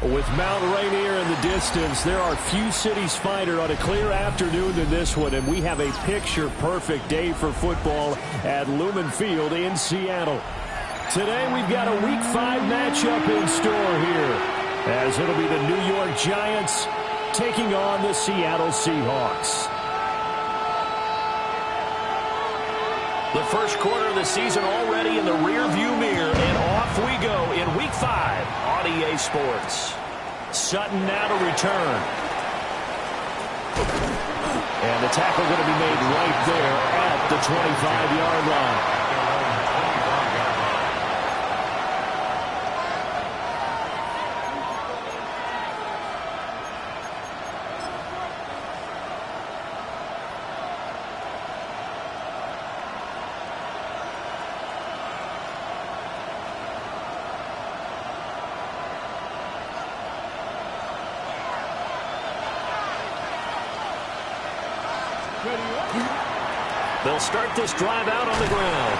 With Mount Rainier in the distance, there are few cities finer on a clear afternoon than this one, and we have a picture-perfect day for football at Lumen Field in Seattle. Today, we've got a Week 5 matchup in store here, as it'll be the New York Giants taking on the Seattle Seahawks. The first quarter of the season already in the rearview mirror, and off we go in Week 5 on EA Sports. Sutton now to return. And the tackle going to be made right there at the 25-yard line. They'll start this drive out on the ground.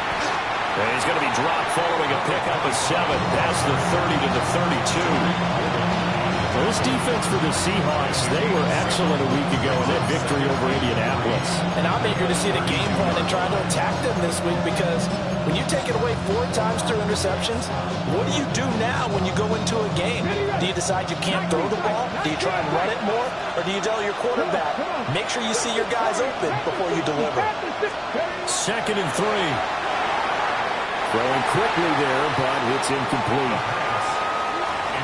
And he's going to be dropped following a pickup of 7 past the 30 to the 32. Well, this defense for the Seahawks, they were excellent a week ago in that victory over Indianapolis. And I'm eager to see the game plan and try to attack them this week, because when you take it away 4 times through interceptions, what do you do now when you go into a game? Do you decide you can't throw the ball? Do you try and run it more? Or do you tell your quarterback, make sure you see your guys open before you deliver? 2nd and 3. Throwing quickly there, but it's incomplete.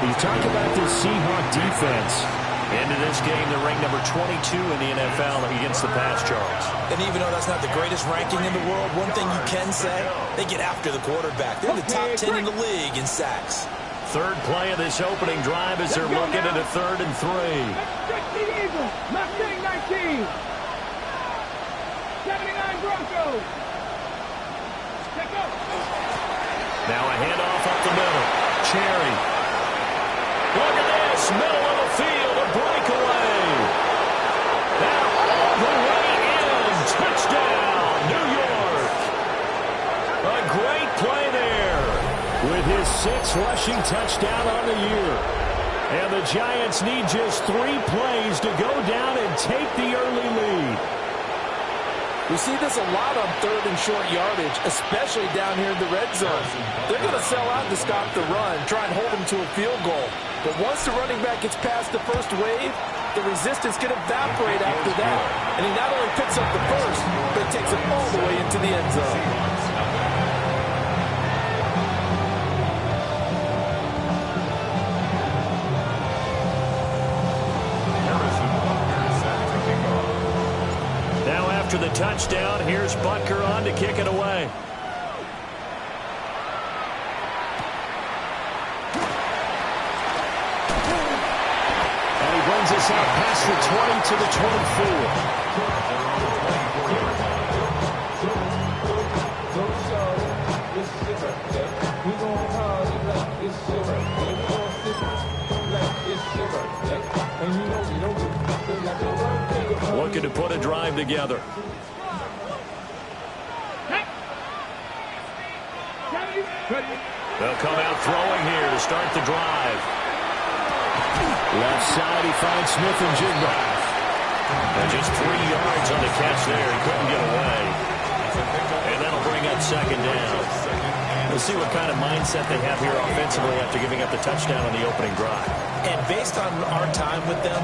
You talk about this Seahawk defense. Into this game, they're ranked number 22 in the NFL against the pass yards. And even though that's not the greatest ranking in the world, one thing you can say, they get after the quarterback. They're in the top 10 in the league in sacks. Third play of this opening drive as they're looking at a 3rd and 3. Mustang 19. 79 Broncos. Now a handoff up the middle. Cherry. Look at this. Middle of the field. A breakaway. Now all the way in. Touchdown, New York. A great play there. With his 6th rushing touchdown on the year. And the Giants need just 3 plays to go down and take the early lead. We see this a lot on 3rd and short yardage, especially down here in the red zone. They're going to sell out to stop the run, try and hold them to a field goal. But once the running back gets past the first wave, the resistance can evaporate after that. And he not only picks up the first, but takes it all the way into the end zone. After the touchdown, here's Butker on to kick it away. And he brings us out past the 20 to the 24. Looking to put a drive together. They'll come out throwing here to start the drive. Left side, he finds Smith-Njigba. And just 3 yards on the catch there. He couldn't get away. And that'll bring up 2nd down. We'll see what kind of mindset they have here offensively after giving up the touchdown on the opening drive. And based on our time with them,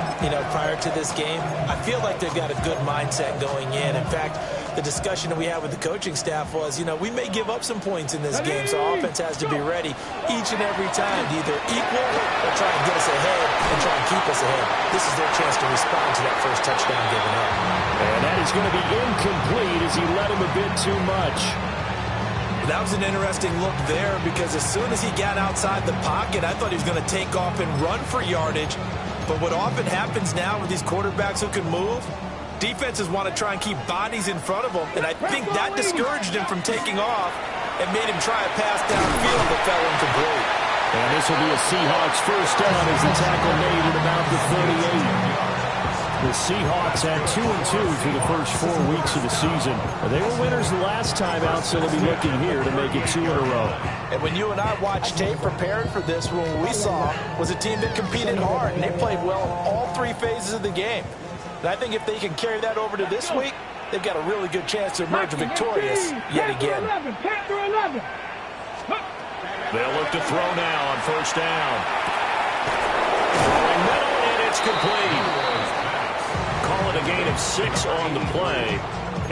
prior to this game, I feel like they've got a good mindset going in. In fact, the discussion that we had with the coaching staff was, we may give up some points in this game, so our offense has to be ready each and every time to either equal or try and get us ahead and try and keep us ahead. This is their chance to respond to that first touchdown given up. And that is going to be incomplete as he led him a bit too much. That was an interesting look there because as soon as he got outside the pocket, I thought he was going to take off and run for yardage. But what often happens now with these quarterbacks who can move, defenses want to try and keep bodies in front of them, and I think that discouraged him from taking off and made him try a pass downfield that fell incomplete. And this will be a Seahawks first down as the tackle made at about the 38. The Seahawks had 2-2 through the first 4 weeks of the season. They were winners the last time out, so they'll be looking here to make it 2 in a row. And when you and I watched tape preparing for this, what we saw was a team that competed hard, and they played well in all 3 phases of the game. And I think if they can carry that over to this week, they've got a really good chance to emerge victorious yet again. They'll look to throw now on first down. Throwing middle, and it's complete. Call it a gain of 6 on the play,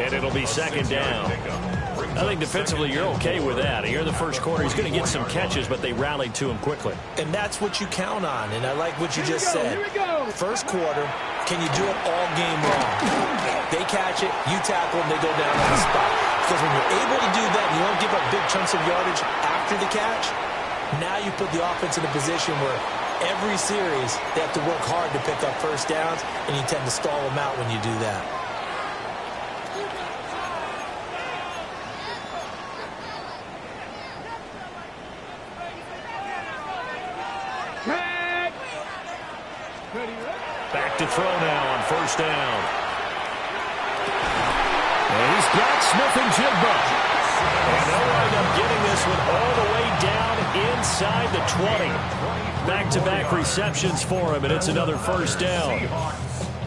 and it'll be second down. I think defensively you're okay with that. Here in the first quarter, he's going to get some catches, but they rallied to him quickly. And that's what you count on, and I like what you just said. First quarter, can you do it all game long? They catch it, you tackle them, they go down on the spot. Because when you're able to do that and you don't give up big chunks of yardage after the catch, now you put the offense in a position where every series they have to work hard to pick up first downs, and you tend to stall them out when you do that. Back to throw now on first down. And he's got Smith-Njigba. And they'll wind up getting this one all the way down inside the 20. Back-to-back receptions for him, and it's another first down.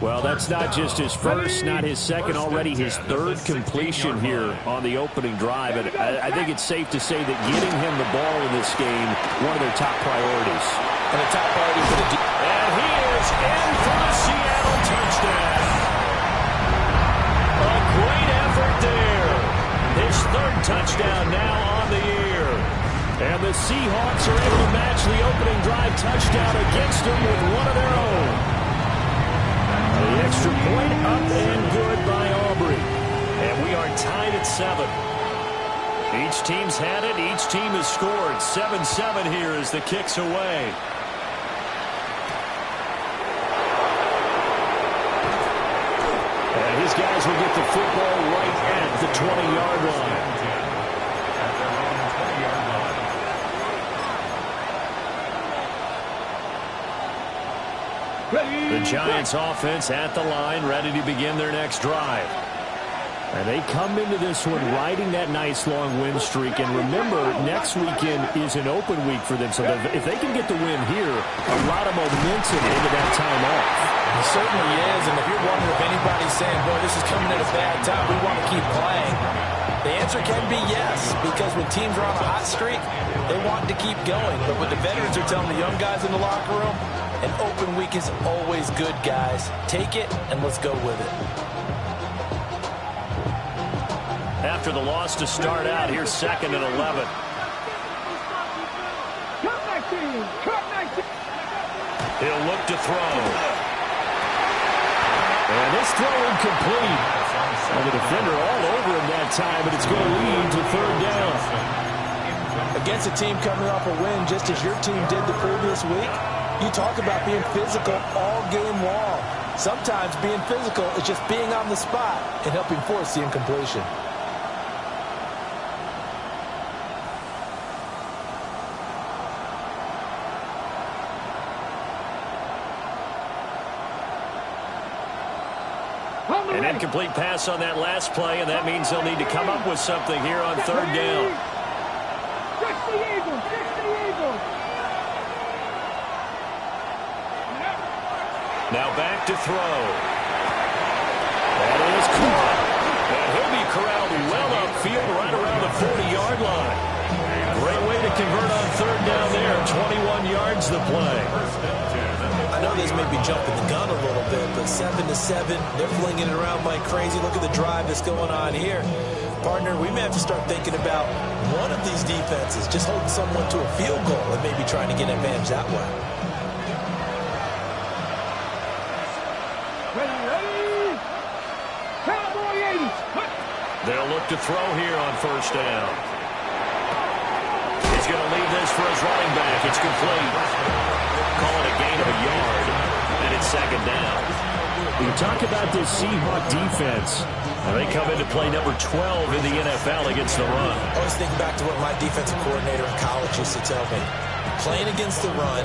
Well, that's not just his first, not his second, already his 3rd completion here on the opening drive. And I think it's safe to say that getting him the ball in this game, one of their top priorities. And a top priority for the defense. And he is in for the Seattle touchdown. A great effort there. His 3rd touchdown now on the year. And the Seahawks are able to match the opening drive touchdown against them with one of their own. The extra point up and good by Aubrey. And we are tied at 7. Each team's had it. Each team has scored. 7-7 here as the kick's away. And his guys will get the football right at the 20-yard line. The Giants offense at the line, ready to begin their next drive. And they come into this one riding that nice long win streak. And remember, next weekend is an open week for them. So if they can get the win here, a lot of momentum into that time off. It certainly is. And if you're wondering if anybody's saying, boy, this is coming at a bad time, we want to keep playing, the answer can be yes. Because when teams are on a hot streak, they want to keep going. But what the veterans are telling the young guys in the locker room, an open week is always good, guys. Take it, and let's go with it. After the loss to start out, here's 2nd and 11. He'll look to throw. And this throw incomplete. And the defender all over him that time, but it's going to lead to 3rd down. Against a team coming off a win, just as your team did the previous week, you talk about being physical all game long. Sometimes being physical is just being on the spot and helping force the incompletion. An incomplete pass on that last play, and that means they'll need to come up with something here on 3rd down. Now back to throw. That is caught. And he'll be corralled well upfield right around the 40-yard line. Great way to convert on 3rd down there. 21 yards the play. I know Valdez may be jumping the gun a little bit, but 7-7, they're flinging it around like crazy. Look at the drive that's going on here. Partner, we may have to start thinking about one of these defenses just holding someone to a field goal and maybe trying to get an advantage that way. Ready? Cowboy 80s. They'll look to throw here on first down. He's going to leave this for his running back. It's complete. Call it a gain of a yard, and it's second down. You talk about this Seahawk defense. They come into play number 12 in the NFL against the run. I always think back to what my defensive coordinator in college used to tell me. Playing against the run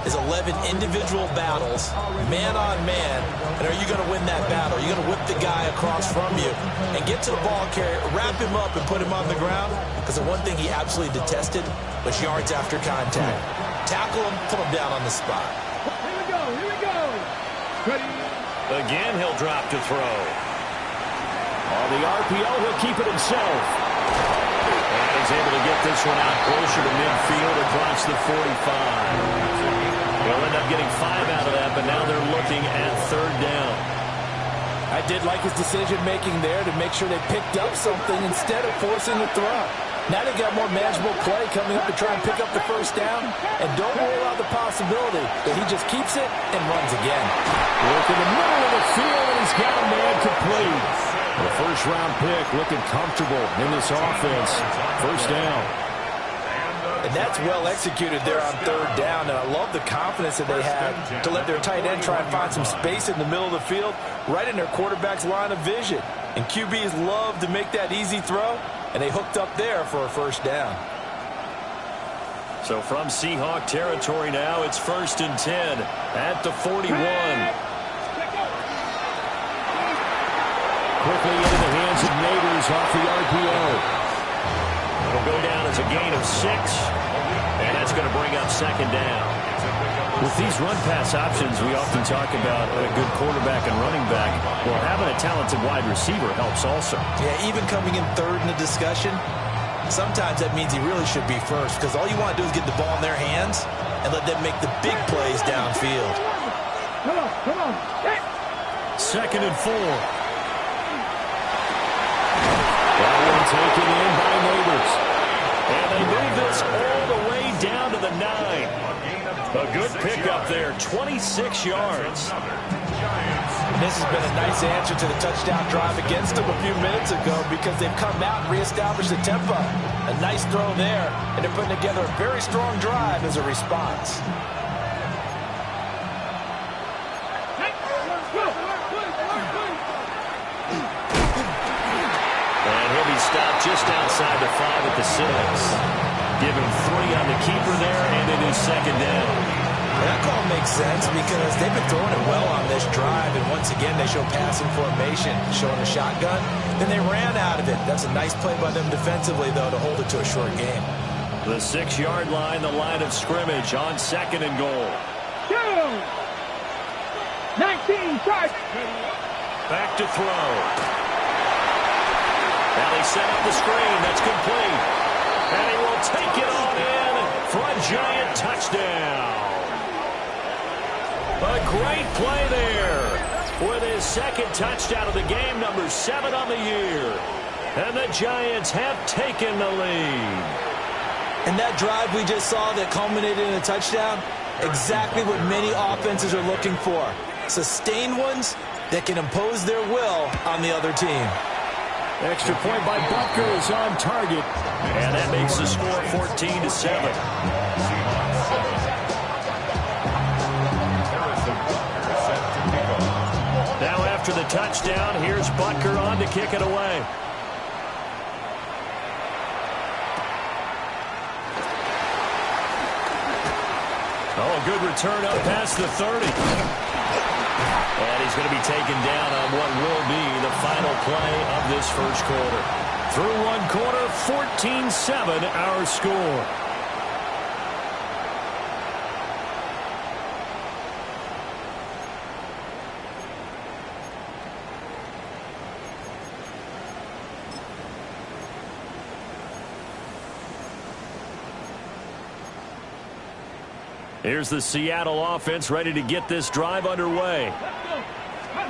is 11 individual battles, man on man, and are you going to win that battle? Are you going to whip the guy across from you and get to the ball carrier, wrap him up, and put him on the ground? Because the one thing he absolutely detested was yards after contact. Tackle him, put him down on the spot. Here we go. Here we go. Ready? Again, he'll drop to throw. On the RPO, he'll keep it himself. And he's able to get this one out closer to midfield across the 45. They'll end up getting 5 out of that, but now they're looking at third down. I did like his decision-making there to make sure they picked up something instead of forcing the throw. Now they got more manageable play coming up to try and pick up the first down, and don't rule out the possibility that he just keeps it and runs again. Look in the middle of the field, and he's got a man complete. The first-round pick looking comfortable in this offense. First down. And that's well executed there on third down, and I love the confidence that they have to let their tight end try and find some space in the middle of the field, right in their quarterback's line of vision. And QBs love to make that easy throw, and they hooked up there for a first down. So from Seahawk territory now, it's 1st and 10 at the 41. Quickly into the hands of Neighbors off the RPO. It'll go down as a gain of 6, and that's going to bring up second down. With these run-pass options, we often talk about a good quarterback and running back. Well, having a talented wide receiver helps also. Yeah, even coming in third in the discussion, sometimes that means he really should be first, because all you want to do is get the ball in their hands and let them make the big plays downfield. Come on, come on. Hey. 2nd and 4. That one taken in by Neighbors. And they move this all the way down to the 9. A good pickup there, 26 yards. And this has been a nice answer to the touchdown drive against them a few minutes ago, because they've come out and reestablished the tempo. A nice throw there, and they're putting together a very strong drive as a response. And he'll be stopped just outside the 5 at the 6. Give him 3 on the keeper there, and it is second down. That call makes sense because they've been throwing it well on this drive, and once again they show passing formation, showing a shotgun. Then they ran out of it. That's a nice play by them defensively, though, to hold it to a short game. The 6-yard line, the line of scrimmage on 2nd and goal. 19, strike. Back to throw. Now they set up the screen. That's complete. And he will take it on in for a giant touchdown. A great play there with his 2nd touchdown of the game, number 7 on the year. And the Giants have taken the lead. And that drive we just saw that culminated in a touchdown, exactly what many offenses are looking for. Sustained ones that can impose their will on the other team. Extra point by Butker is on target. And that makes the score 14-7. Now after the touchdown, here's Butker on to kick it away. Oh, a good return up past the 30. And he's going to be taken down on what will be the final play of this first quarter. Through one quarter, 14-7 our score. Here's the Seattle offense ready to get this drive underway.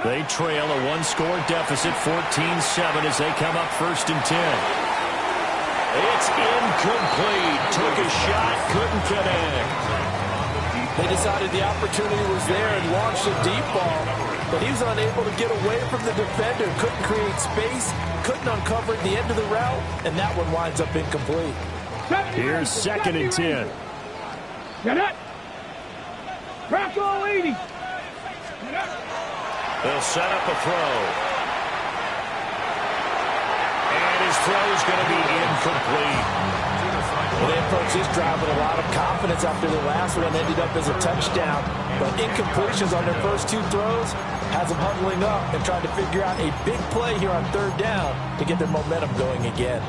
They trail a one-score deficit, 14-7, as they come up 1st and 10. It's incomplete. Took a shot, couldn't connect. They decided the opportunity was there and launched a deep ball, but he was unable to get away from the defender. Couldn't create space, couldn't uncover at the end of the route, and that one winds up incomplete. Here's 2nd and 10. Get it. Bronco 80. They'll set up a throw. And his throw is going to be incomplete. Well, they approached this drive with a lot of confidence after the last one ended up as a touchdown. But incompletions on their first 2 throws has them huddling up and trying to figure out a big play here on 3rd down to get their momentum going again.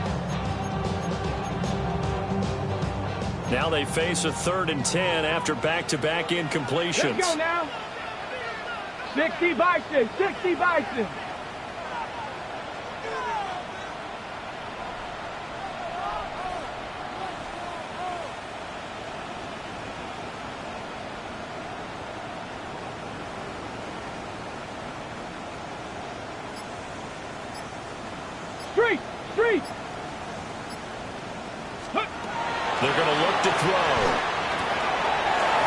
Now they face a 3rd and 10 after back-to-back incompletions. Let's go now. 60 Bison. 60 Bison. Street. Street. They're going to look to throw.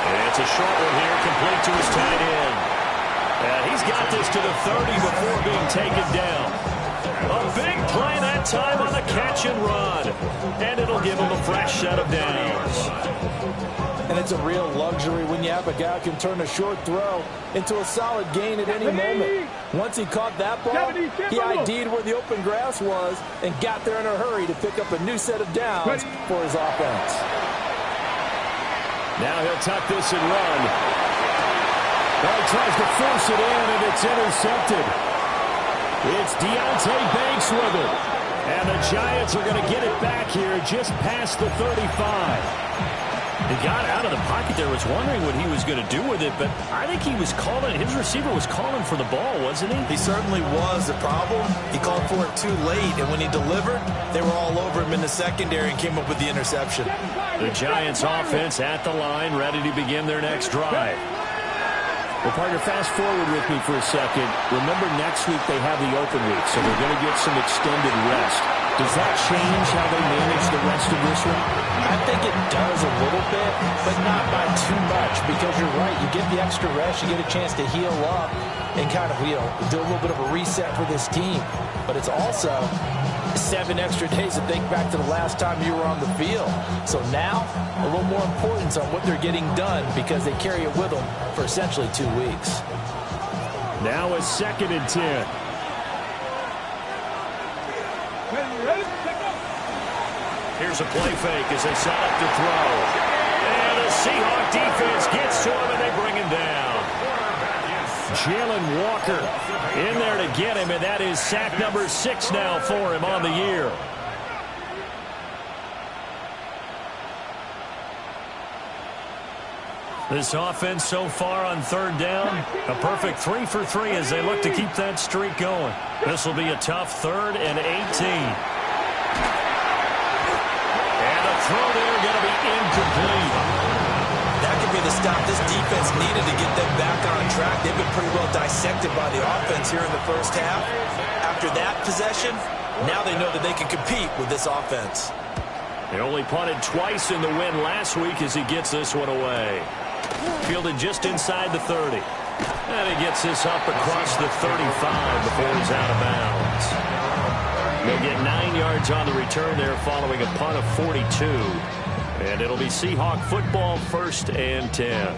And it's a short one here, complete to his tight end. And he's got this to the 30 before being taken down. A big play that time on the catch and run. And it'll give him a fresh set of downs. And it's a real luxury when you have a guy who can turn a short throw into a solid gain at any moment. Once he caught that ball, he ID'd where the open grass was and got there in a hurry to pick up a new set of downs for his offense. Now he'll tuck this and run. Well, he tries to force it in, and it's intercepted. It's Deonte Banks with it. And the Giants are going to get it back here just past the 35. He got out of the pocket there, was wondering what he was going to do with it, but I think he was calling, his receiver was calling for the ball, wasn't he? He certainly was. The problem, he called for it too late, and when he delivered, they were all over him in the secondary and came up with the interception. The Giants offense at the line, ready to begin their next drive. Well, partner, fast forward with me for a second. Remember, next week they have the open week, so they're going to get some extended rest. Does that change how they manage the rest of this one? I think it does a little bit, but not by too much, because you're right. You get the extra rest, you get a chance to heal up and kind of, do a little bit of a reset for this team. But it's also 7 extra days to think back to the last time you were on the field. So now, a little more importance on what they're getting done because they carry it with them for essentially 2 weeks. Now a 2nd and 10. Here's a play fake as they set up to throw. And the Seahawk defense gets to him, and they bring him down. Jalen Walker in there to get him, and that is sack number 6 now for him on the year. This offense so far on 3rd down, a perfect 3 for 3 as they look to keep that streak going. This will be a tough 3rd and 18. Throw there going to be incomplete. That could be the stop this defense needed to get them back on track. They've been pretty well dissected by the offense here in the first half. After that possession, now they know that they can compete with this offense. They only punted twice in the win last week as he gets this one away. Fielded just inside the 30. And he gets this up across the 35 before he's out of bounds. They'll get 9 yards on the return there following a punt of 42. And it'll be Seahawk football, 1st and 10.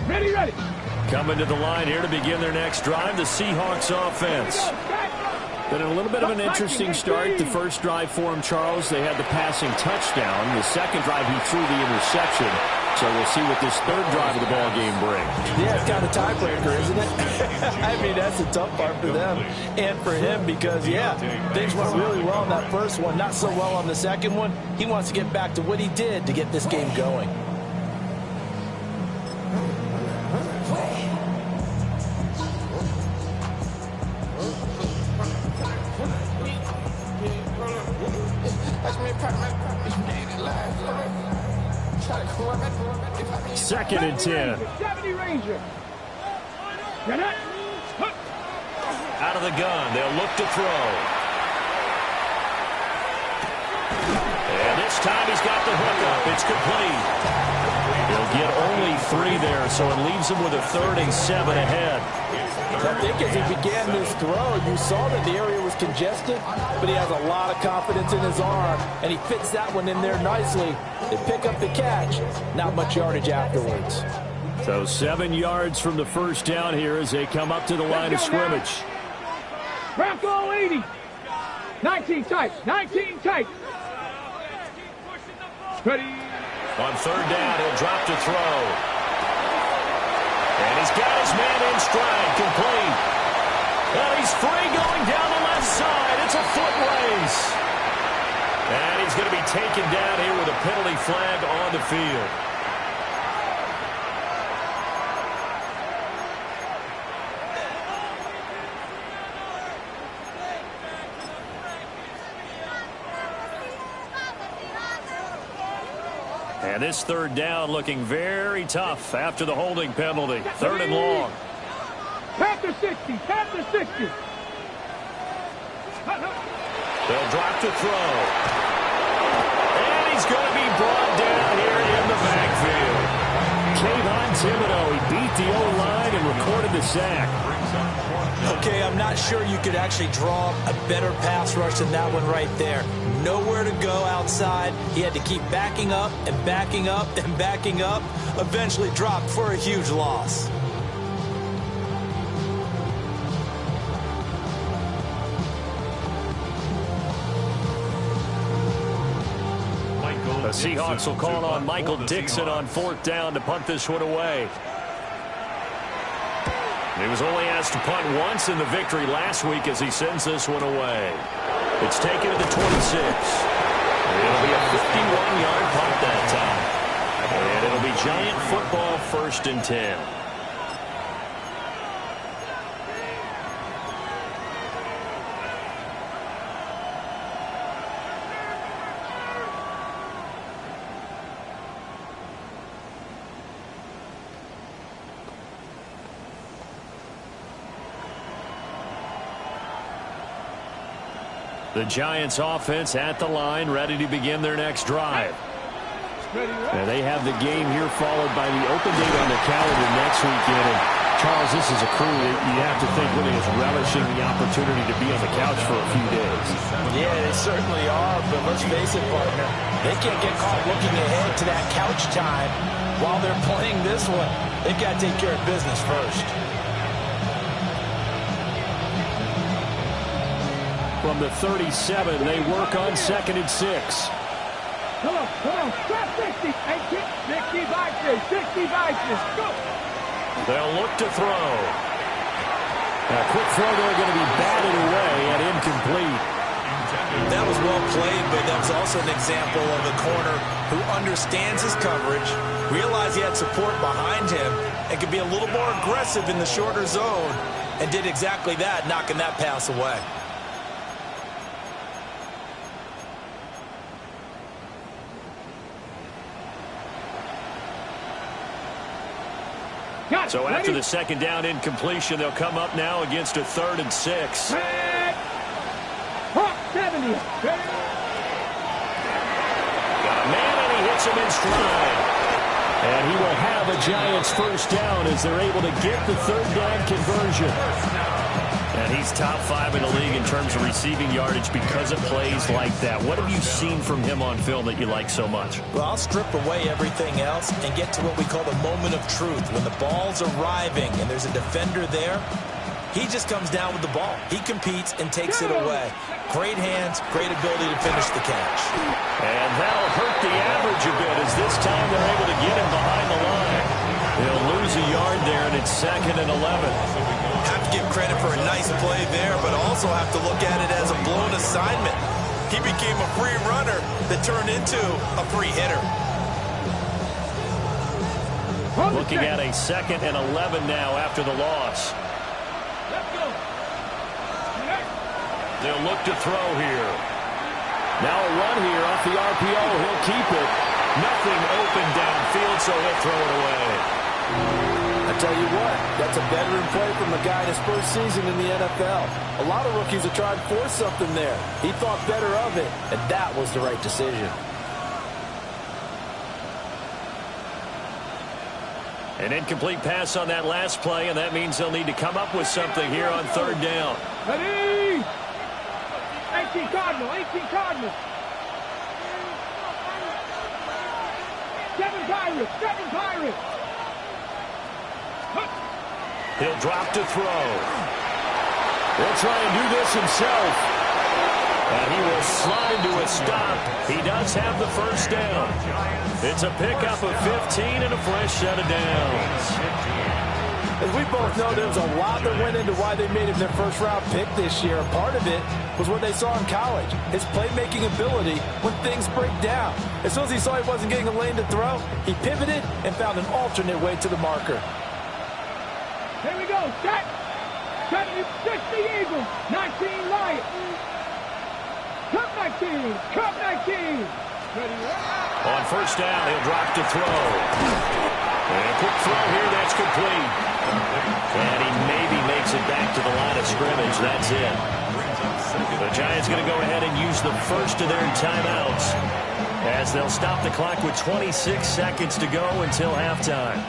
Ready. Coming to the line here to begin their next drive, the Seahawks offense. Been a little bit of an interesting start. The first drive for him, Charles, they had the passing touchdown. The second drive, he threw the interception. So we'll see what this 3rd drive of the ball game brings. Yeah, it's kind of a tiebreaker, isn't it? I mean, that's the tough part for them and for him because, things went really well on that first one, not so well on the second one. He wants to get back to what he did to get this game going. Second and 10. 70 Ranger. Get it. Out of the gun, they'll look to throw. And this time he's got the hookup. It's complete. He'll get only 3 there, so it leaves him with a 3rd and 7 ahead. I think as he began this throw, you saw that the area was congested, but he has a lot of confidence in his arm, and he fits that one in there nicely. They pick up the catch. Not much yardage afterwards. So 7 yards from the first down here as they come up to the line of scrimmage. Bronco 80. 19 tight. 19 tight. Ready. On 3rd down, he'll drop to throw. And he's got his man in stride, complete. And he's free going down the left side. It's a foot race. And he's going to be taken down here with a penalty flag on the field. And this 3rd down looking very tough after the holding penalty. 3rd and long. Panther 60. Panther 60. They'll drop to throw. And he's going to be brought down here in the backfield. Kayvon Thibodeaux, he beat the O-line and recorded the sack. Okay, I'm not sure you could actually draw a better pass rush than that one right there. Nowhere to go outside. He had to keep backing up and backing up and backing up. Eventually dropped for a huge loss. The Seahawks will call on Michael Dixon on 4th down to punt this one away. He was only asked to punt once in the victory last week as he sends this one away. It's taken to the 26. It'll be a 51-yard punt that time. And it'll be Giant football 1st and 10. The Giants offense at the line, ready to begin their next drive. And they have the game here followed by the open date on the calendar next weekend. And Charles, this is a crew that you have to think really is relishing the opportunity to be on the couch for a few days. Yeah, they certainly are, but let's face it, partner. They can't get caught looking ahead to that couch time while they're playing this one. They've got to take care of business first. From the 37, they work on 2nd and 6. Come on. Stop 60. 60 boxes. 60 boxes. Go. They'll look to throw. A quick throw there going to be batted away and incomplete. That was well played, but that was also an example of a corner who understands his coverage, realized he had support behind him, and could be a little more aggressive in the shorter zone, and did exactly that, knocking that pass away. So after the 2nd down incompletion, they'll come up now against a 3rd and 6. Hawk 70. Got a man, and he hits him in stride. And he will have a Giants 1st down as they're able to get the 3rd down conversion. And he's top 5 in the league in terms of receiving yardage because of plays like that. What have you seen from him on film that you like so much? Well, I'll strip away everything else and get to what we call the moment of truth. When the ball's arriving and there's a defender there, he just comes down with the ball. He competes and takes it away. Great hands, great ability to finish the catch. And that'll hurt the average a bit as this time they're able to get him behind the line. They'll lose a yard there, and it's 2nd and 11. Have to give credit for a nice play there, but also have to look at it as a blown assignment. He became a free runner that turned into a free hitter. Looking at a 2nd and 11 now after the loss. Let's go. They'll look to throw here. Now a run here off the RPO. He'll keep it. Nothing open downfield, so he'll throw it away. I tell you what, that's a veteran play from a guy in his first season in the NFL. A lot of rookies have tried to force something there. He thought better of it, and that was the right decision. An incomplete pass on that last play, and that means they'll need to come up with something here on third down. Ready? 18 Cardinal, 18 Cardinal. 7 Pirates, 7 Pirates. He'll drop to throw. He'll try and do this himself. And he will slide to a stop. He does have the first down. It's a pickup of 15 and a fresh set of downs. As we both know, there's a lot that went into why they made him their first-round pick this year. Part of it was what they saw in college, his playmaking ability when things break down. As soon as he saw he wasn't getting a lane to throw, he pivoted and found an alternate way to the marker. Here we go, set. 60 Eagles, 19 Lions. Cup 19, Cup 19. Ready, On first down, he'll drop to throw. And a quick throw here, that's complete. And he maybe makes it back to the line of scrimmage. That's it. The Giants going to go ahead and use the first of their timeouts as they'll stop the clock with 26 seconds to go until halftime.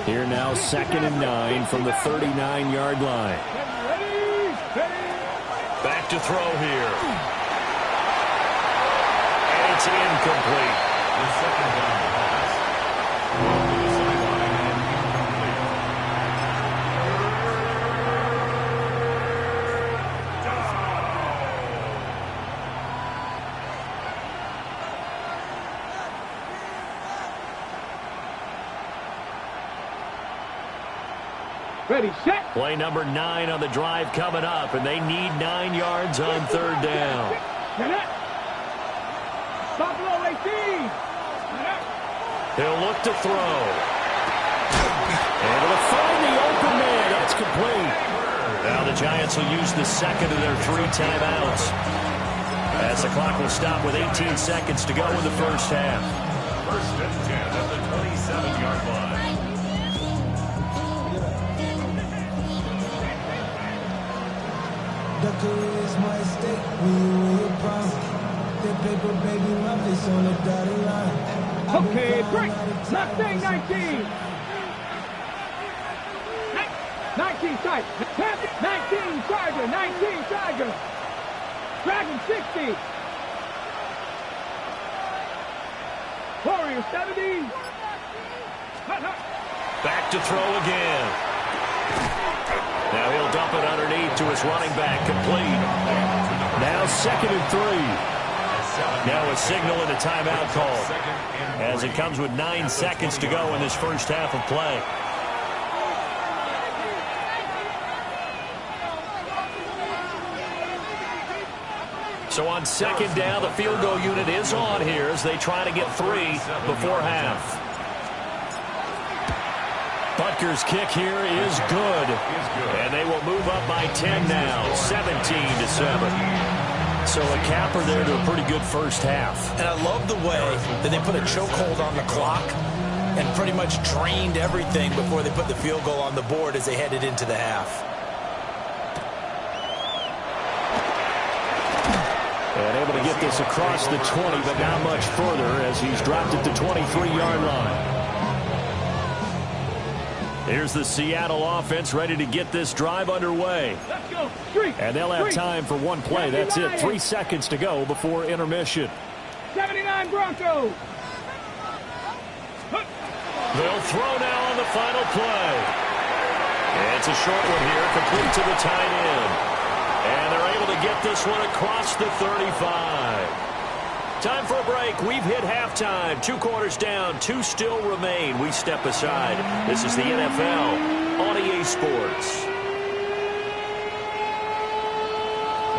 Here now, 2nd and 9 from the 39-yard line. Back to throw here. And it's incomplete. The second down pass. To the sideline and ready, set. Play number 9 on the drive coming up, and they need 9 yards on third down. Buffalo 18. He'll look to throw. And it'll find the open man. That's complete. Now the Giants will use the second of their 3 timeouts as the clock will stop with 18 seconds to go in the first half. First and 10 at the 27-yard line. The career is my stake when you win your prime. The paper, baby, my face on the dotted line. Okay, break. Mustang 19. 19 tight. 19 Tiger. 19 Tiger. Dragon 60. Warrior 70. Back to throw again. Now he'll dump it underneath to his running back, complete. Now 2nd and 3. Now a signal and a timeout call as it comes with 9 seconds to go in this first half of play. So on 2nd down, the field goal unit is on here as they try to get 3 before half. Butker's kick here is good. And they will move up by 10 now, 17-7. So a capper there to a pretty good first half. And I love the way that they put a chokehold on the clock and pretty much drained everything before they put the field goal on the board as they headed into the half. And able to get this across the 20, but not much further as he's dropped at the 23-yard line. Here's the Seattle offense ready to get this drive underway. Let's go. Street. And they'll have time for one play. That's it. 3 seconds to go before intermission. 79 Broncos. They'll throw now on the final play. And it's a short one here, complete to the tight end. And they're able to get this one across the 35. Time for a break. We've hit halftime. 2 quarters down. 2 still remain. We step aside. This is the NFL on EA Sports.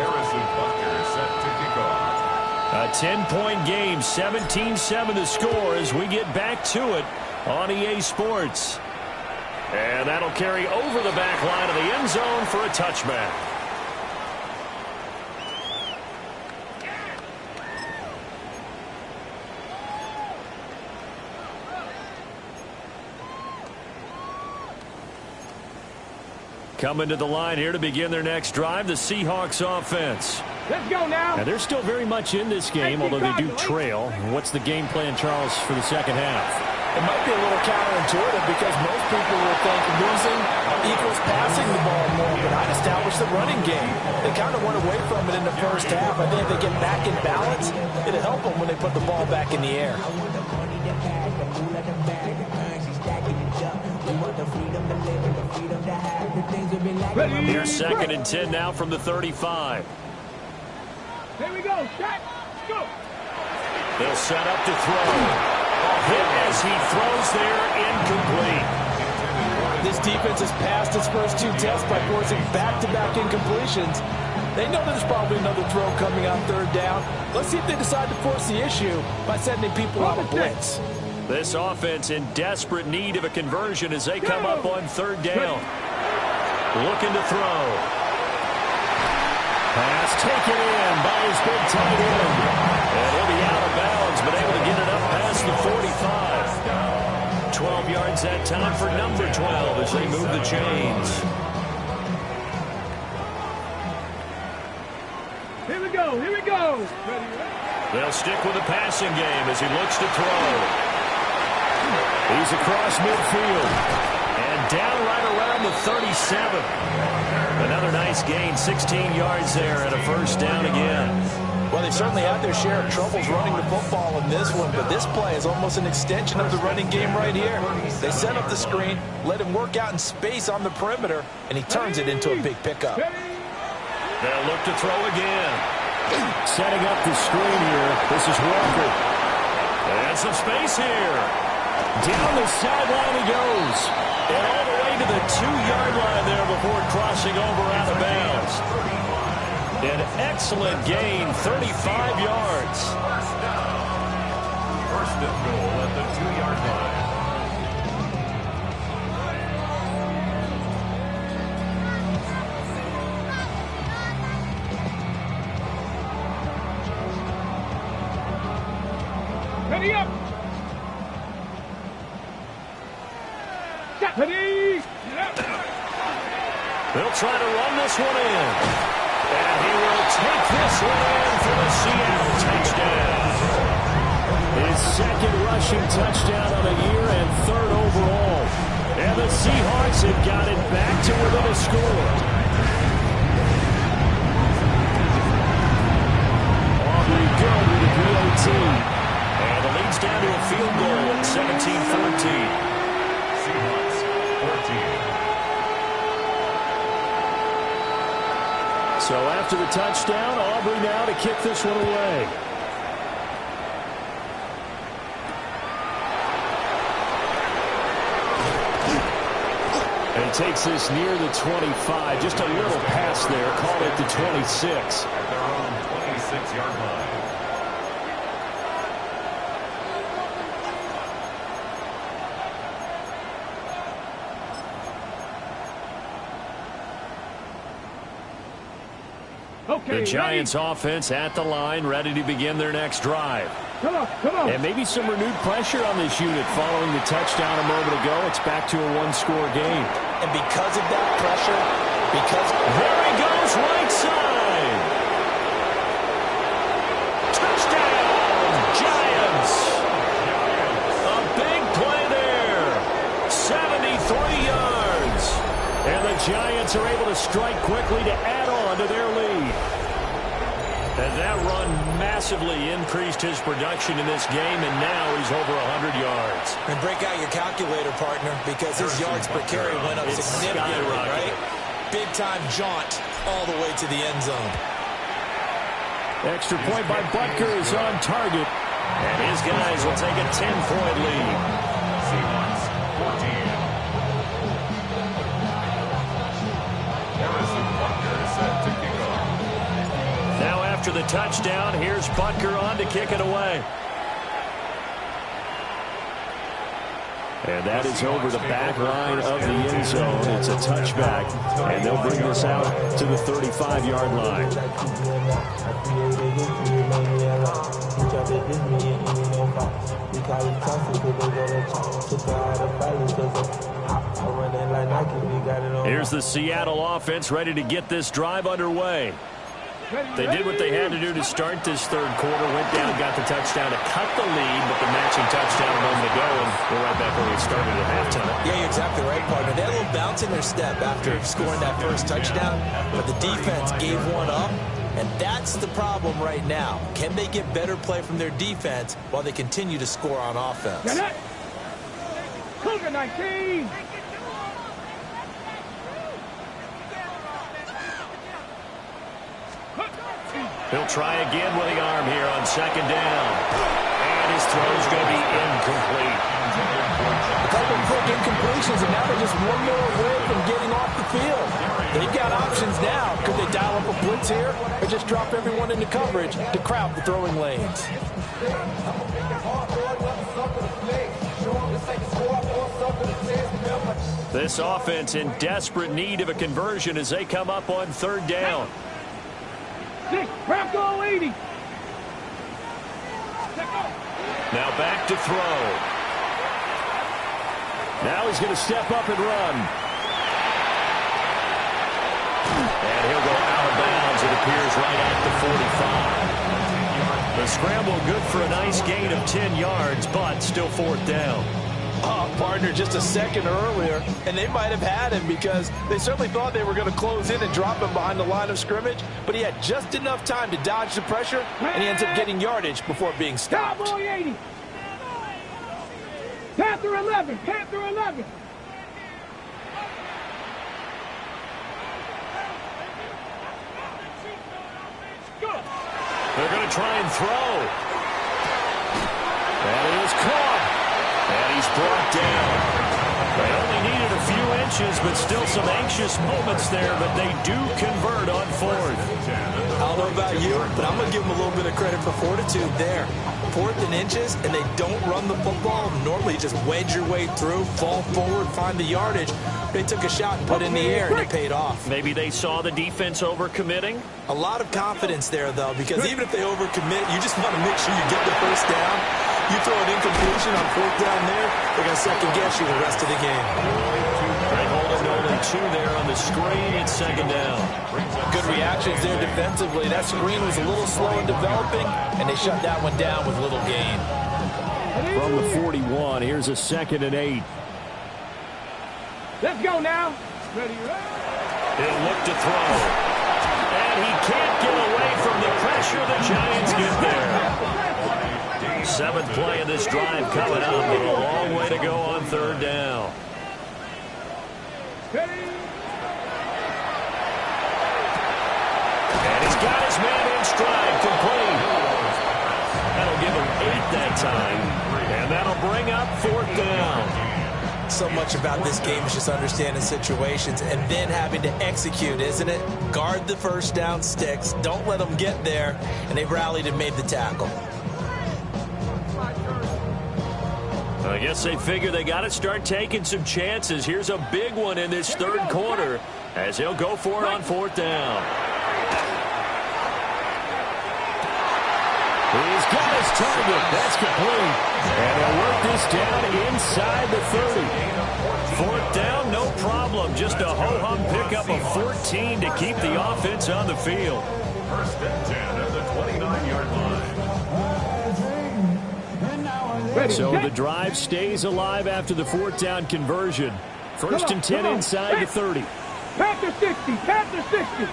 Harrison Butker is set to kick off. A 10-point game, 17-7 to score as we get back to it on EA Sports. And that'll carry over the back line of the end zone for a touchback. Coming to the line here to begin their next drive, the Seahawks offense. Let's go now. And they're still very much in this game, although they do trail. What's the game plan, Charles, for the second half? It might be a little counterintuitive because most people will think losing equals passing the ball more, but I'd establish the running game. They kind of went away from it in the first half. I think if they get back in balance, it'll help them when they put the ball back in the air. Here's 2nd and 10 now from the 35. Here we go. Shot. Go. They'll set up to throw. Hit as he throws there, incomplete. This defense has passed its first 2 tests by forcing back-to-back incompletions. They know there's probably another throw coming on 3rd down. Let's see if they decide to force the issue by sending people out of blitz. This offense in desperate need of a conversion as they come up on 3rd down. Looking to throw. Pass taken in by his big tight end. And he'll be out of bounds, but able to get it up past the 45. 12 yards that time for number 12 as they move the chains. Here we go. Here we go. Ready. They'll stick with the passing game as he looks to throw. He's across midfield. And down right around the 37. Another nice gain, 16 yards there and a 1st down again. Well, they certainly had their share of troubles running the football in this one, but this play is almost an extension of the running game right here. They set up the screen, let him work out in space on the perimeter, and he turns it into a big pickup. They'll look to throw again. Setting up the screen here. This is Walker. And some space here. Down the sideline he goes. And all the way to the 2-yard line there before crossing over out of bounds. An excellent gain, 35 yards. First and goal at the 2-yard line. Ready up. Ready. They'll try to run this one in. And he will take this one in for the Seattle touchdown. His 2nd rushing touchdown on the year and 3rd overall. And the Seahawks have got it back to within a score. Aubrey go to the PAT. And the lead's down to a field goal at 17-14. Seahawks 14. So after the touchdown, Aubrey now to kick this one away. And takes this near the 25. Just a little pass there. Call it the 26. At their own 26-yard line. Okay, The Giants offense at the line, ready to begin their next drive. Come on, come on. And maybe some renewed pressure on this unit following the touchdown a moment ago. It's back to a 1-score game. And because of that pressure, There he goes, right side. Touchdown, Giants. A big play there. 73 yards. And the Giants are able to strike quickly to add on to their lead. And that run massively increased his production in this game, and now he's over 100 yards. And break out your calculator, partner, because his yards per carry went up It's significantly, skyrocketed. right? Big-time jaunt all the way to the end zone. Extra point by Butker is on target. And his guys will take a 10-point lead. Seahawks 14. Harrison Butker set to kick off. Now after the touchdown. Here's Butker on to kick it away. And that is over the back line of the end zone. It's a touchback, and they'll bring this out to the 35-yard line. Here's the Seattle offense ready to get this drive underway. They did what they had to do to start this third quarter, went down, got the touchdown to cut the lead, but the matching touchdown a moment ago, and we're right back where we started at halftime. Yeah, you're exactly right, partner. They had a little bounce in their step after scoring that first touchdown, but the defense gave one up, and that's the problem right now. Can they get better play from their defense while they continue to score on offense? Cougar 19. He'll try again with the arm here on second down. And his throw's going to be incomplete. A couple of quick incompletions, and now they're just one more away from getting off the field. They've got options now. Could they dial up a blitz here or just drop everyone into coverage to crowd the throwing lanes? This offense in desperate need of a conversion as they come up on third down. Bronco 80. Now back to throw. Now he's going to step up and run. And he'll go out of bounds, it appears, right at the 45. The scramble good for a nice gain of 10 yards, but still fourth down. Partner, just a second earlier, and they might have had him because they certainly thought they were going to close in and drop him behind the line of scrimmage, but he had just enough time to dodge the pressure, and he ends up getting yardage before being stopped. Cowboy 80. Panther 11. Panther 11. They're going to try and throw. And it is caught. And he's brought down. They only needed a few inches, but still some anxious moments there, but they do convert on fourth. I don't know about you, but I'm going to give them a little bit of credit for fortitude there. Fourth and inches, and they don't run the football. Normally, just wedge your way through, fall forward, find the yardage. They took a shot and put it in the air, and it paid off. Maybe they saw the defense overcommitting. A lot of confidence there, though, because even if they overcommit, you just want to make sure you get the first down. You throw an incompletion on fourth down there, they're going to second-guess you the rest of the game. Greg holding only two there on the screen. It's second down. Good reactions there defensively. That screen was a little slow in developing, and they shut that one down with little gain. From the 41, here's a 2nd and 8. Let's go now. Ready, He'll look to throw. And he can't get away from the pressure. The Giants get there. 7th play of this drive coming up, but a long way to go on third down. And he's got his man in stride, complete. That'll give him 8 that time. And that'll bring up 4th down. So much about this game is just understanding situations and then having to execute, isn't it? Guard the first down sticks. Don't let them get there. And they rallied and made the tackle. I guess they figure they got to start taking some chances. Here's a big one in this third quarter as he'll go for it on 4th down. He's got his target. That's complete. And they'll work this down inside the 30. 4th down, no problem. Just a ho-hum pickup of 14 to keep the offense on the field. First and 10 at the 29-yard line. So the drive stays alive after the 4th down conversion. First and 10 inside the 30. Panther 60. Panther 60.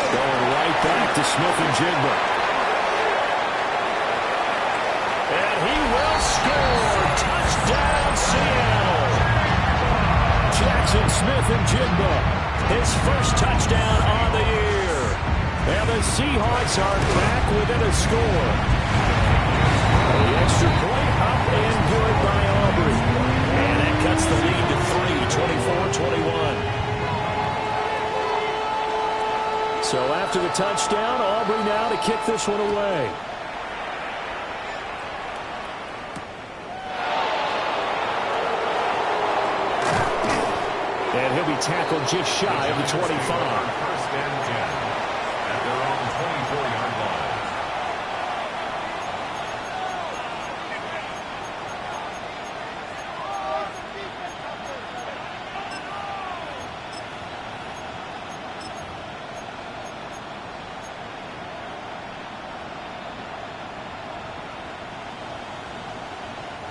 Going right back to Smith-Njigba. And he will score. Touchdown, Seattle. Jackson Smith-Njigba, his first touchdown on the year. And the Seahawks are back within a score. The extra point up and good by Aubrey. And that cuts the lead to 3, 24-21. after the touchdown. Aubrey now to kick this one away. And he'll be tackled just shy of the 25. First and 10 at their own 24-yard line.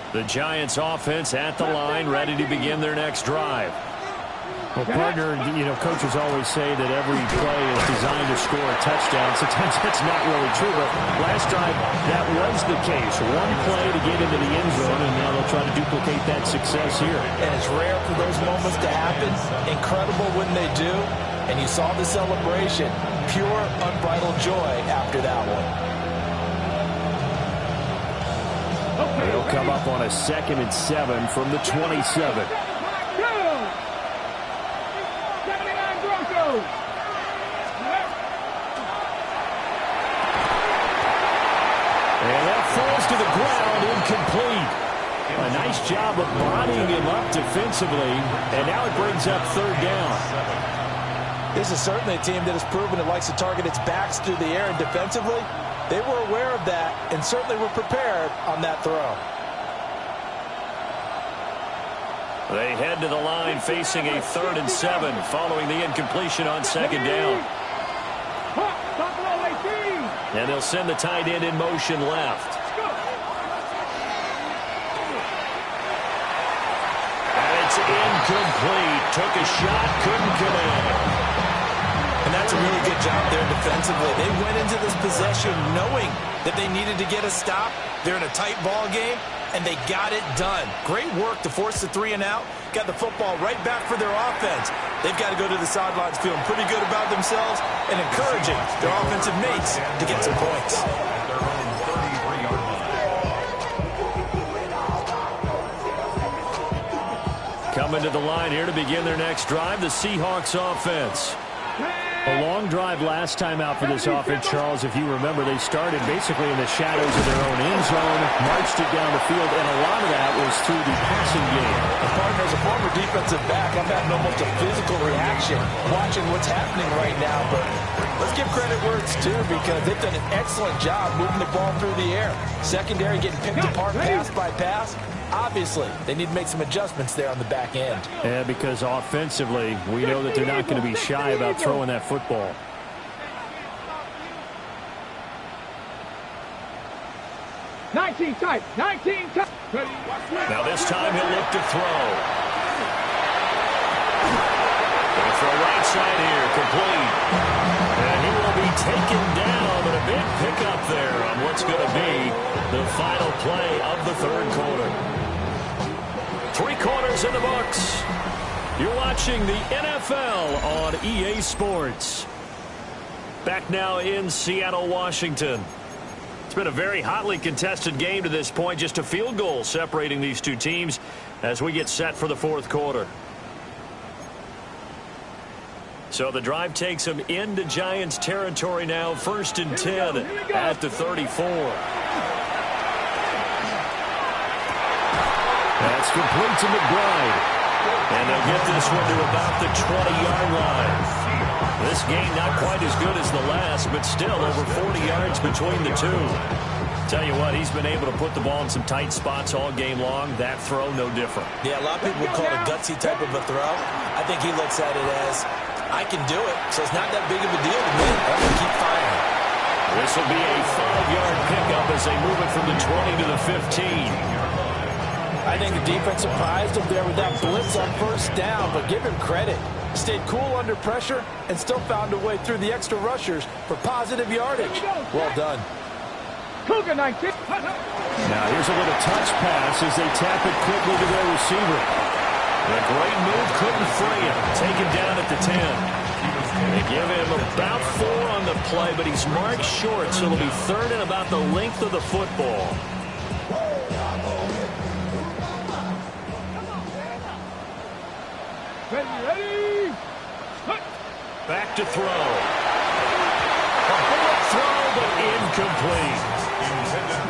The Giants offense at the line, ready to begin their next drive. Well, partner, coaches always say that every play is designed to score a touchdown. Sometimes that's not really true, but last drive, that was the case. One play to get into the end zone, and now they'll try to duplicate that success here. And it's rare for those moments to happen. Incredible when they do. And you saw the celebration. Pure, unbridled joy after that one. They'll come up on a 2nd and 7 from the 27. And that falls to the ground, incomplete. A nice job of bodying him up defensively, and now it brings up 3rd down. This is certainly a team that has proven it likes to target its backs through the air, and defensively, they were aware of that and certainly were prepared on that throw. They head to the line facing a 3rd and 7 following the incompletion on 2nd down. And they'll send the tight end in motion left. And it's incomplete. Took a shot, couldn't connect. And that's a really good job there defensively. They went into this possession knowing that they needed to get a stop. They're in a tight ball game, and they got it done. Great work to force the 3 and out. Got the football right back for their offense. They've got to go to the sidelines feeling pretty good about themselves and encouraging their offensive mates to get some points. Their own 33-yard line. Coming to the line here to begin their next drive, the Seahawks offense. A long drive last time out for this offense, Charles. If you remember, they started basically in the shadows of their own end zone, marched it down the field, and a lot of that was through the passing game. Partner, as a former defensive back, I'm having almost a physical reaction watching what's happening right now. But let's give credit where it's due, because they've done an excellent job moving the ball through the air. Secondary getting picked apart pass by pass. Obviously, they need to make some adjustments there on the back end. Yeah, because offensively, we know that they're not going to be shy about throwing that football. Now this time he'll look to throw. Going to throw right side here, complete. And he will be taken down, but a big pickup there on what's going to be the final play of the 3rd quarter. 3 quarters in the books. You're watching the NFL on EA Sports. Back now in Seattle, Washington. It's been a very hotly contested game to this point. Just a field goal separating these two teams as we get set for the 4th quarter. So the drive takes them into Giants territory now. 1st and 10 at the 34. That's complete to McBride. And they'll get this one to about the 20-yard line. This game not quite as good as the last, but still over 40 yards between the two. Tell you what, he's been able to put the ball in some tight spots all game long. That throw, no different. Yeah, a lot of people would call it a gutsy type of a throw. I think he looks at it as, I can do it, so it's not that big of a deal to me. I'm going to keep firing. This will be a 5-yard pickup as they move it from the 20 to the 15. I think the defense surprised him there with that blitz on 1st down, but give him credit. Stayed cool under pressure and still found a way through the extra rushers for positive yardage. Well done. Cougar 19. Now here's a little touch pass as they tap it quickly to their receiver. A great move, couldn't free him. Taken down at the 10. They give him about 4 on the play, but he's marked short, so it'll be 3rd and about the length of the football. Ready. Back to throw. incomplete.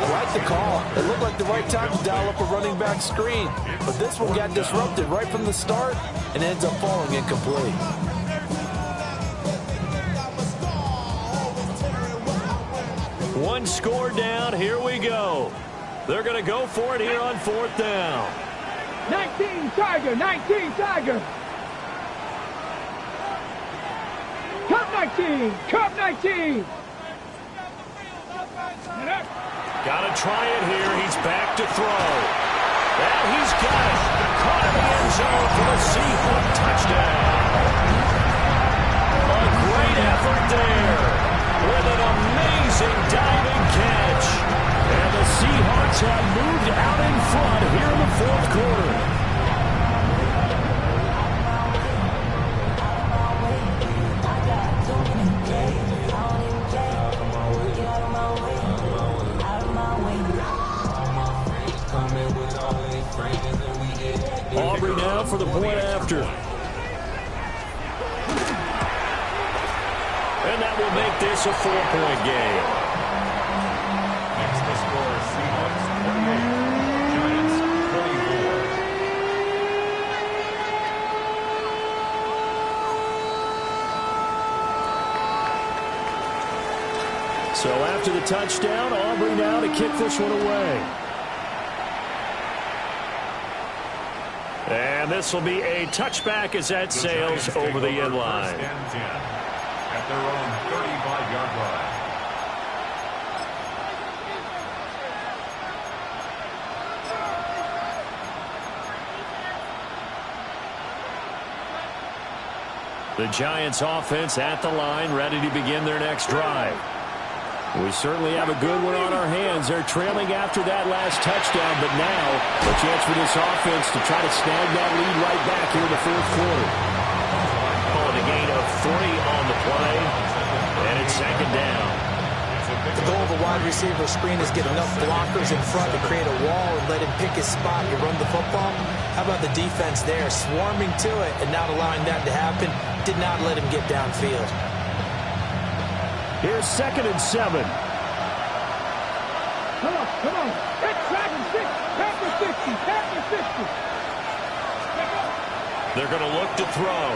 I like the call. It looked like the right time to dial up a running back screen. But this one got disrupted right from the start and ends up falling incomplete. One score down. Here we go. They're going to go for it here on 4th down. 19 Tiger, 19 Tiger. Cup 19, Cup 19. Got to try it here. He's back to throw. And he's got it. Caught in the end zone for the Seahawk touchdown. A great effort there with an amazing diving catch. And the Seahawks have moved out in front here in the 4th quarter. Aubrey now for the point after. And that will make this a 4-point game. Next to score, Seahawks 28, Giants 24. So after the touchdown, Aubrey now to kick this one away. And this will be a touchback as that sails over the end line. First and 10 at their own 35-yard line. The Giants offense at the line, ready to begin their next drive. We certainly have a good one on our hands. They're trailing after that last touchdown, but now a chance for this offense to try to snag that lead right back here in the 4th quarter. Calling a gain of 3 on the play, and it's 2nd down. The goal of a wide receiver screen is get enough blockers in front to create a wall and let him pick his spot to run the football. How about the defense there, swarming to it and not allowing that to happen? Did not let him get downfield. Here's 2nd and 7. Come on, come on. It's 7-6. Panther 60, Panther 60. They're going to look to throw.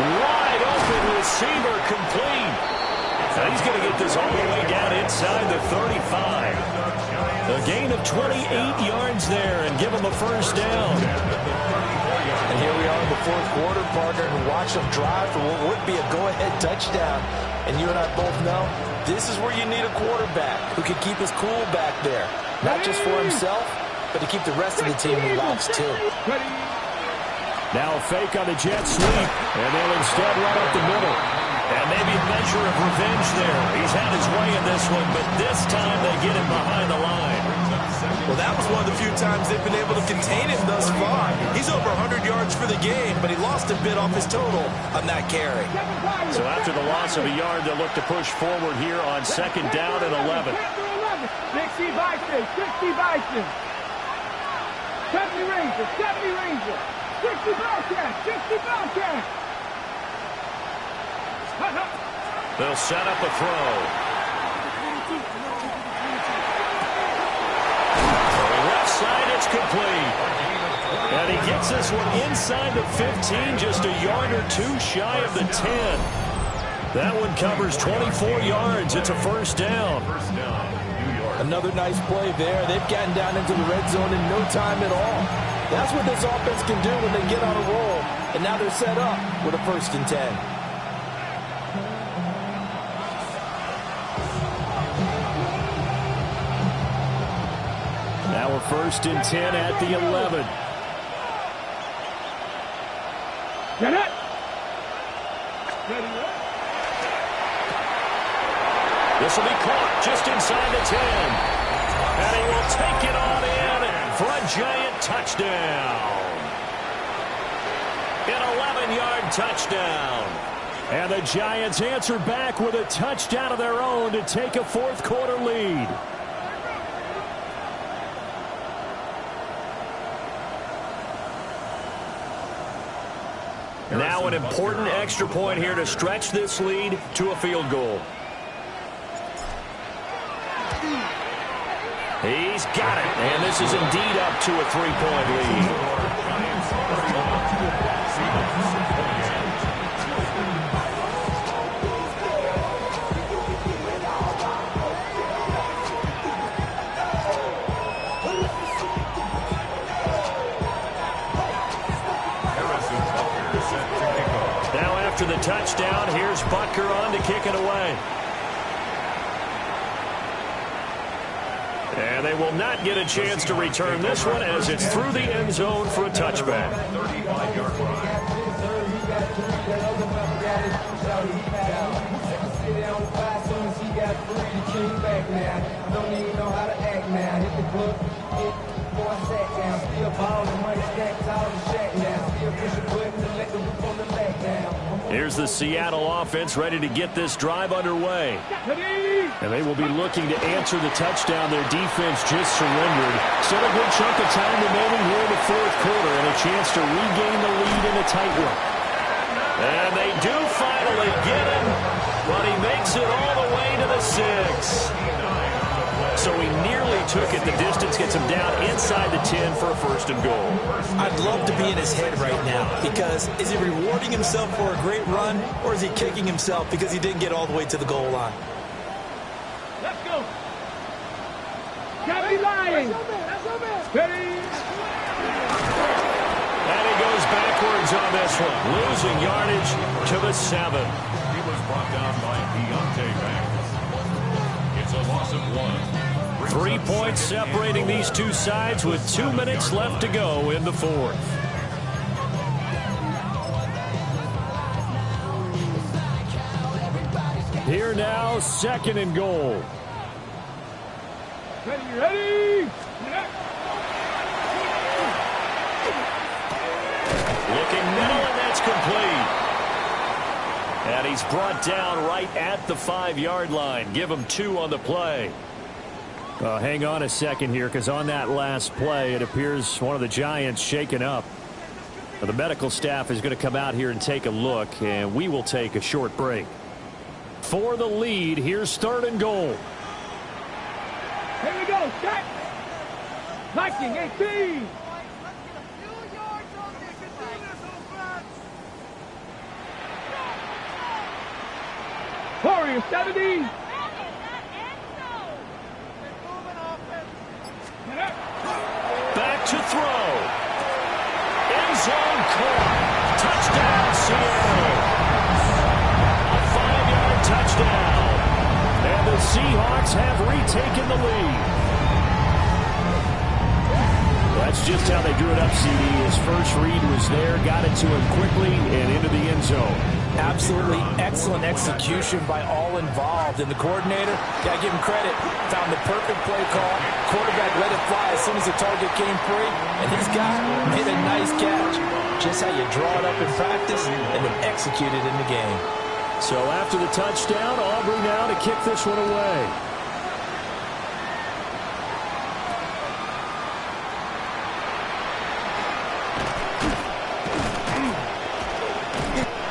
Wide open receiver complete. And he's going to get this all the way down inside the 35. A gain of 28 yards there and give him a first down. And here we are in the 4th quarter, partner, and watch them drive for what would be a go-ahead touchdown. And you and I both know this is where you need a quarterback who can keep his cool back there. Not just for himself, but to keep the rest of the team relaxed too. Now a fake on the jet sweep, and they'll instead run up the middle. And maybe a measure of revenge there. He's had his way in this one, but this time they get him behind the line. Well, that was one of the few times they've been able to contain him thus far. He's over 100 yards for the game, but he lost a bit off his total on that carry. So after the loss of a yard, they'll look to push forward here on 2nd down and 11. 60 Bison, 60 Bison. 70 Rangers, 70 Rangers. 60 Bobcats, 60 Bobcats. They'll set up a throw. Left side, it's complete. And he gets this one inside the 15, just a yard or two shy of the 10. That one covers 24 yards. It's a first down. Another nice play there. They've gotten down into the red zone in no time at all. That's what this offense can do when they get on a roll. And now they're set up with a 1st and 10. Now a 1st and 10 at the 11. Get it. Ready, This will be caught just inside the 10. And he will take it on in for a Giant touchdown. An 11-yard touchdown. And the Giants answer back with a touchdown of their own to take a 4th quarter lead. Now an important extra point here to stretch this lead to a field goal. He's got it, and this is indeed up to a 3-point lead. Now after the touchdown, here's Butker on to kick it away. And they will not get a chance to return this one as it's through the end zone for a touchback. 35-yard line. Here's the Seattle offense ready to get this drive underway. And they will be looking to answer the touchdown their defense just surrendered. Still a good chunk of time remaining here in the fourth quarter and a chance to regain the lead in a tight one. And they do finally get him, but he makes it all the way to the 6. So he nearly took it the distance, gets him down inside the 10 for a first and goal. I'd love to be in his head right now because is he rewarding himself for a great run or is he kicking himself because he didn't get all the way to the goal line? Let's go. Gotta be lying. Ready. And he goes backwards on this one, losing yardage to the 7. He was brought down by Deontay Banks. It's a loss of 1. 3 points separating these two sides with 2 minutes left to go in the fourth. Here now, second and goal. Ready. Looking middle, and that's complete. And he's brought down right at the 5-yard line. Give him 2 on the play. Hang on a second here, because on that last play, it appears one of the Giants shaken up. The medical staff is going to come out here and take a look, and we will take a short break. For the lead, here's third and goal. Here we go. Set. Viking 18. Warriors 70. Back to throw. End zone caught. Touchdown, Seattle. A 5-yard touchdown. And the Seahawks have retaken the lead. That's just how they drew it up, CD. His first read was there, got it to him quickly, and into the end zone. Absolutely excellent execution by all involved. And the coordinator, got to give him credit, found the perfect play call. Quarterback let it fly as soon as the target came free. And this guy made a nice catch. Just how you draw it up in practice and then execute it in the game. So after the touchdown, Aubrey now to kick this one away.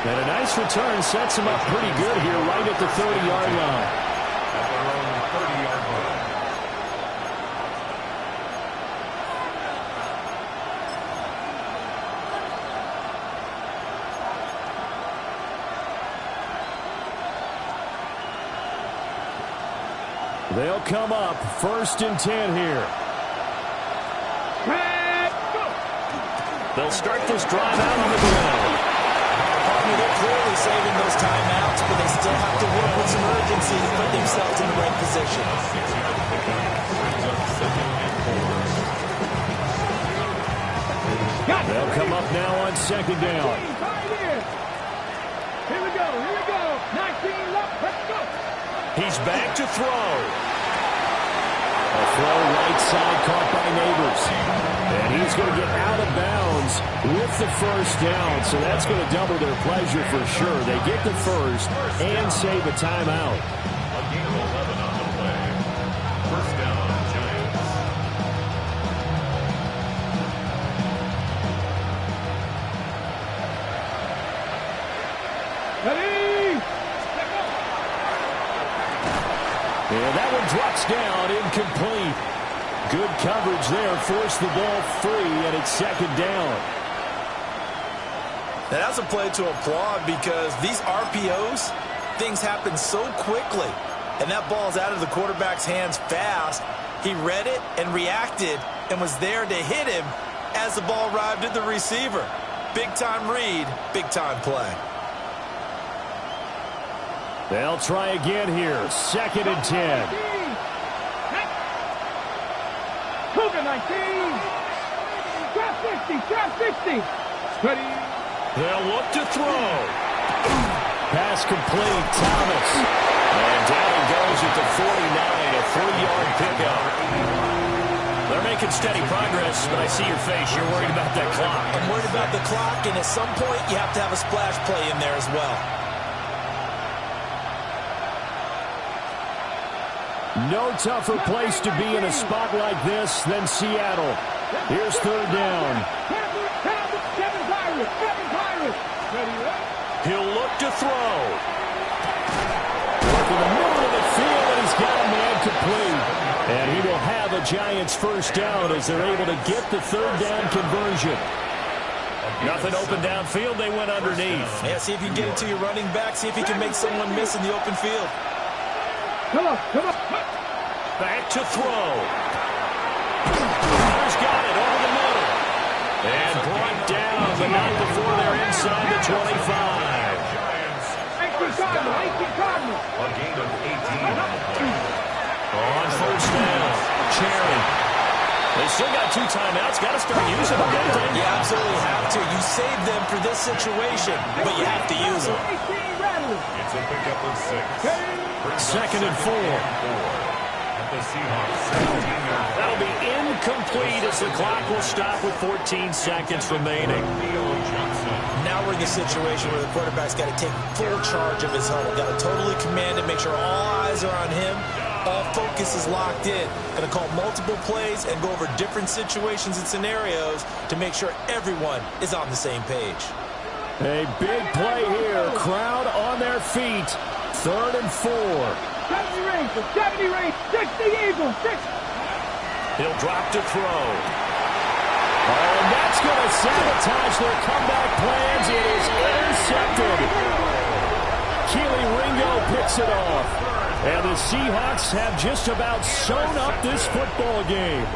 And a nice return sets him up pretty good here right at the 30-yard line. At their own 30-yard line. They'll come up first and 10 here. They'll start this drive out on the ground. They're clearly saving those timeouts, but they still have to work with some urgency to put themselves in the right position. They'll come up now on second down. Here we go. 19 left. Let's go. He's back to throw. A throw right side caught by Neighbors. And he's going to get out of bounds with the first down. So that's going to double their pleasure for sure. They get the first and save a timeout. A gain of 11 on the play. First down, Giants. incomplete. Good coverage there. Forced the ball free, and it's second down. Now, that's a play to applaud because these RPOs, things happen so quickly. And that ball's out of the quarterback's hands fast. He read it and reacted and was there to hit him as the ball arrived at the receiver. Big-time read, big-time play. They'll try again here. 2nd and 10. Cougar 19. Trap 60. Trap 60. Ready. They'll look to throw. Pass complete. Thomas. And down he goes at the 49, a 3-yard pickup. They're making steady progress, but I see your face. You're worried about that clock. I'm worried about the clock, and at some point you have to have a splash play in there as well. No tougher place to be in a spot like this than Seattle. Here's 3rd down. Kevin Pirates. Ready. He'll look to throw. In the middle of the field, and he's got a man complete. And he will have a Giants first down as they're able to get the 3rd down conversion. Nothing open downfield. They went underneath. Yeah, see if you can get it to your running back. See if you can make someone miss in the open field. Come on. Back to throw. He's got it over the middle. And brought down, but not before they're inside the 25. 18 Cardinals. A gain of 18. On first down, Cherry. They still got 2 timeouts. Got to start using them, don't they? You absolutely have to. You save them for this situation, but you have to use them. It's a pickup of 6. 2nd and 4. At the Seahawks 17-yard. That'll be incomplete as the clock will stop with 14 seconds remaining. Now we're in the situation where the quarterback's got to take full charge of his huddle. Got to totally command it, make sure all eyes are on him. All focus is locked in. Going to call multiple plays and go over different situations and scenarios to make sure everyone is on the same page. A big play here. Crowd on their feet. 3rd and 4. 70 range. 60 Eagles. 60. He'll drop to throw. And that's going to sabotage their comeback plans. It is intercepted. Keely Ringo picks it off. And the Seahawks have just about sewn up this football game.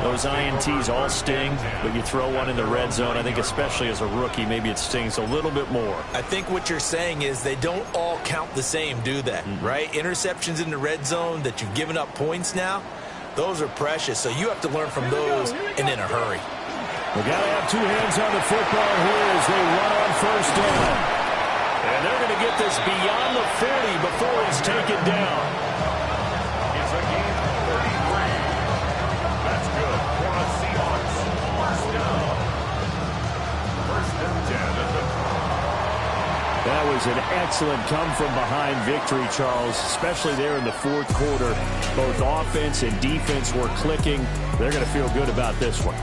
Those INTs all sting, but you throw one in the red zone, I think especially as a rookie, maybe it stings a little bit more. I think what you're saying is they don't all count the same, do they? Right? Interceptions in the red zone that you've given up points now, those are precious. So you have to learn from those and in a hurry. We got to have 2 hands on the football here as they run on first down. And they're going to get this beyond the 40 before it's taken down. It's a gain of 33. That's good for the Seahawks. First down. 1st and 10 at the top. That was an excellent come-from-behind victory, Charles, especially there in the 4th quarter. Both offense and defense were clicking. They're going to feel good about this one.